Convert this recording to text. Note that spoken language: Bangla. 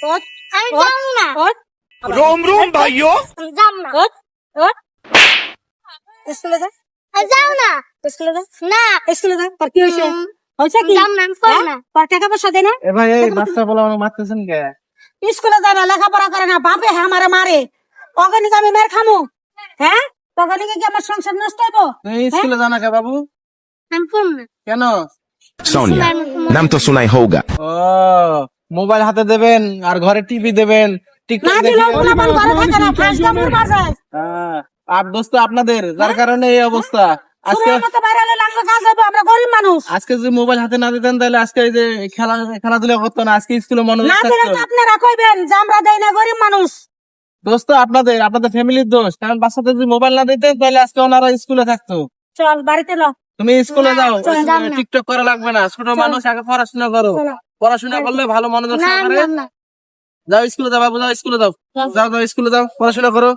ওঠ, আমি ওঠ, যাবো না। ওঠ। रोम रोम भाइयों আমি যাবো না। ওঠ, ওঠ। স্কুলে যা, আমি যাবো না। স্কুলে যা, না। স্কুলে যা। তোর কি হয়েছে? হয়েছে আমি কি? যাবো না, আমি পড়বো হ্যাঁ? না। তোর টাকা পয়সা দেয় না? এ ভাই এই মাস্টার বলা আমাকে মারতেছেন কে? স্কুলে যায় না, লেখাপড়া করে না, বাপে আমারে মারে। অগণিত আমি মের খামু, হ্যাঁ? তখনই কি আমার সংসার নষ্ট হইবো? তুমি স্কুলে জানা কে বাবু? আমি পড়বো না। কেন? सोनिया नाम तो सुना ही होगा। ও মোবাইল হাতে দেবেন আর ঘরে টিভি দেবেন, টিকটক না দিলেও দেখবেন। পোলাপান ঘরে থাকে না, ফাঁসটা মরবার যায়। আর দোস্ত আপনাদের যার কারণে এই অবস্থা। আজকে সুরের মতো বাইরে হলে লাগবে কাজ হইবো, আমরা গরিব মানুষ। আজকে যদি মোবাইল হাতে না দিতেন তাহলে আজকে এই যে খেলাধুলা করতো না, আজকে স্কুলে মনোযোগ না দিলে থাকতো। তো আপনারা কইবেন যে আমরা দেই না, গরিব মানুষ। দোস্ত আপনাদের ফ্যামিলির দোষ, কারণ বাচ্চাদের যদি মোবাইল না দিতেন তাহলে আজকে ওনারা স্কুলে থাকতো। চল বাড়িতে ল, তুমি স্কুলে যাও, চল, যাব না। টিকটক করা লাগবে না, ছোট মানুষ আগে পড়াশোনা করো, চলো। পড়াশোনা করলে ভালো মনোযোগ না, আমি সহকারে যাবো না। যাও স্কুলে যাও বাবু, যাও স্কুলে যাও, যাও যাও স্কুলে যাও, পড়াশোনা করো।